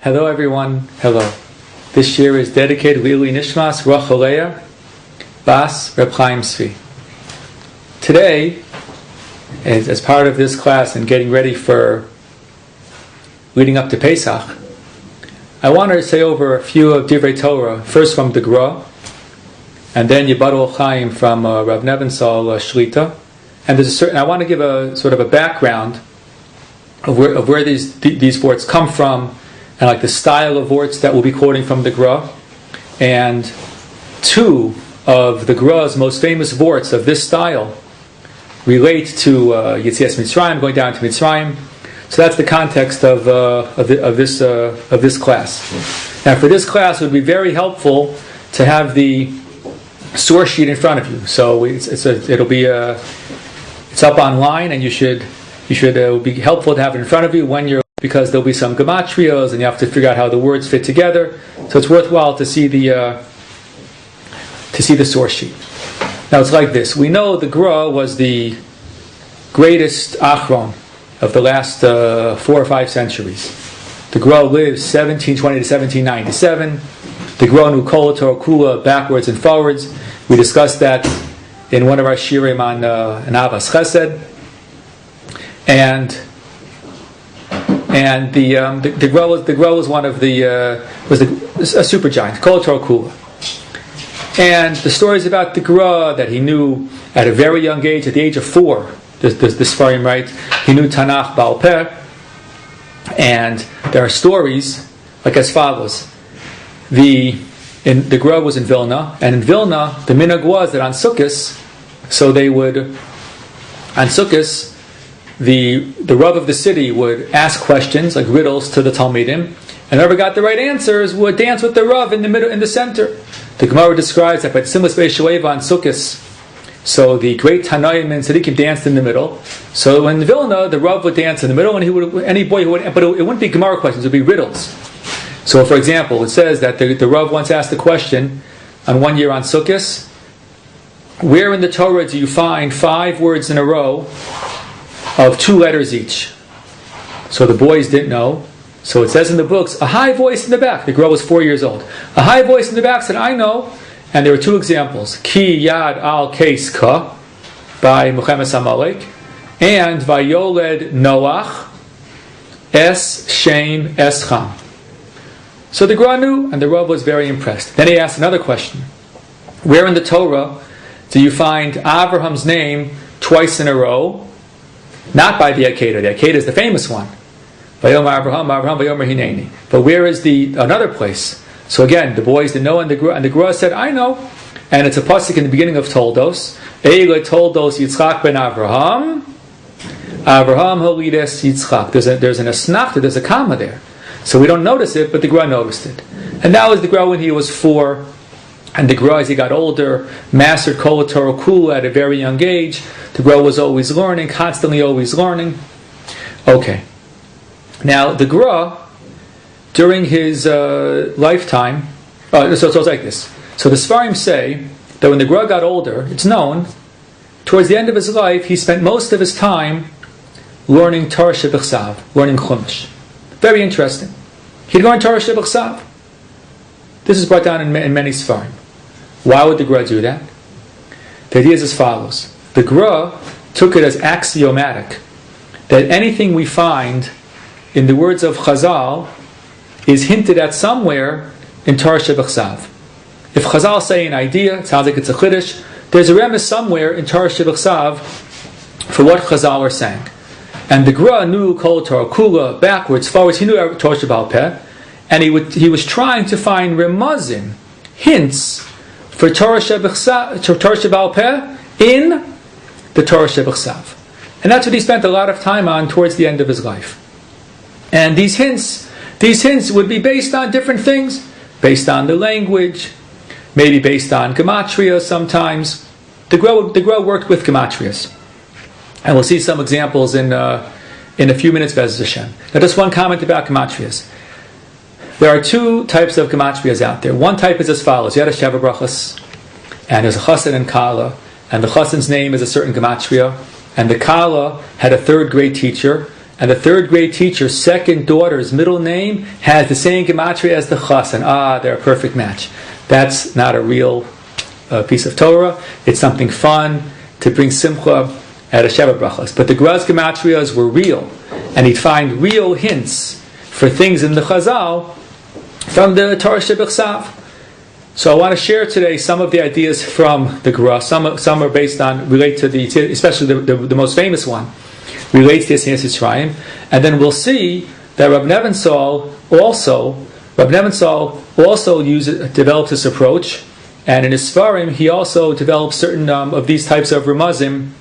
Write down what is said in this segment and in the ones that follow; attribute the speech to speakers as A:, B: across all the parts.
A: Hello everyone, hello. This year is dedicated Lili Nishmas Rachaleya Bas Reb Chaim Tzvi. Today, as part of this class and getting ready for leading up to Pesach, I want to say over a few of Divrei Torah, first from the Gra, and then Yibadol Chaim from Rav Nevensal Shlita. And I want to give a sort of a background of where these words come from, and like the style of words that we'll be quoting from the Gra. And two of the Gra's most famous words of this style relate to Yetzias Mitzrayim, going down to Mitzrayim. So that's the context of this class. Now, for this class, it would be very helpful to have the source sheet in front of you. So it's up online, and it would be helpful to have it in front of you because there'll be some gematrios, and you have to figure out how the words fit together. So it's worthwhile to see the source sheet. Now it's like this. We know the Gra was the greatest Achron of the last 4 or 5 centuries. The Gra lived 1720 to 1797. The Gra knew Kol Torah Kula backwards and forwards. We discussed that in one of our shirim on Avas Chesed. And the Gra was one of a supergiant, Kol Torah Kula. And the stories about the Gra that he knew at a very young age, at the age of 4, this Sfarim, right? He knew Tanakh Baal Peh. And there are stories like as follows. The Gra was in Vilna, and in Vilna the minhag was that on Sukkot, the Rav of the city would ask questions like riddles to the Talmidim, and whoever got the right answers would dance with the Rav in the center. The Gemara describes that by Tzimus Beis Shueva on Sukkot, so the great Tanaim and Tzaddikim danced in the middle. So in Vilna, the Rav would dance in the middle, and but it wouldn't be Gemara questions; it would be riddles. So, for example, it says that the Rav once asked a question on one year on Sukkot: where in the Torah do you find 5 words in a row of 2 letters each? So the boys didn't know. So it says in the books, a high voice in the back. The girl was 4 years old. A high voice in the back said, I know. And there were 2 examples. Ki Yad Al Keis Ka by Muhammad Samalek, and Vayoled Noach Es Shem Es Cham. So the Gra knew, and the Rav was very impressed. Then he asked another question. Where in the Torah do you find Abraham's name twice in a row? Not by the Akedah. The Akedah is the famous one. Vayomer Abraham, Vayomer Hineni. But where is another place? So again, the boys didn't know, and the Gra said, I know. And it's a pasuk in the beginning of Toldos. Eile Toldos Yitzchak ben Abraham. Abraham Holides Yitzchak. There's an asnach, there's a comma there. So we don't notice it, but the Gra noticed it. And that was the Gra when he was 4. And the Gra, as he got older, mastered Kol Torah Kula at a very young age. The Gra was always learning, constantly always learning. Okay. Now, the Gra, during his lifetime, so it's like this. So the Sfarim say that when the Gra got older, it's known, towards the end of his life, he spent most of his time learning Torah Shebechsav, learning Chumash. Very interesting. He'd learn Torah Shebechsav. This is brought down in many Sfarim. Why would the Gra do that? The idea is as follows. The Gra took it as axiomatic that anything we find in the words of Chazal is hinted at somewhere in Torah Shebechsav. If Chazal say an idea, it sounds like it's a Chiddush, there's a remes somewhere in Torah Shebechsav for what Chazal are saying. And the Gra knew Kol Torah Kula, backwards, forwards, he knew Torah Shebal Peh, and he was trying to find remazim, hints, for Torah Shebal Peh in the Torah Shebechsav. And that's what he spent a lot of time on towards the end of his life. And these hints would be based on different things, based on the language, maybe based on gematria sometimes. The Gra worked with gematrias. And we'll see some examples in a few minutes, Be'ez Hashem. Now just one comment about gematrias. There are 2 types of gematrias out there. One type is as follows. You had a Sheva Brachas, and there's a Chassan and Kala, and the Chassan's name is a certain gematria, and the Kala had a 3rd grade teacher, and the third grade teacher's second daughter's middle name has the same gematria as the Chassan. They're a perfect match. That's not a real piece of Torah. It's something fun to bring simcha at a Sheva Brachos. But the Graz gematrias were real, and he'd find real hints for things in the Chazal from the Torah Shebechsav. So I want to share today some of the ideas from the Gra. Some are based on, relate to especially the most famous one, relates to Yetzias Mitzrayim. And then we'll see that Rab Nebenzahl also developed this approach, and in his Sfarim he also developed certain of these types of Ramazim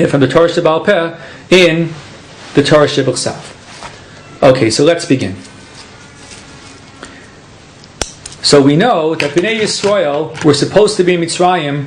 A: from the Torah Sheba'al Peh in the Torah Shebechsav. Okay, so let's begin. So we know that Bnei Yisrael were supposed to be in Mitzrayim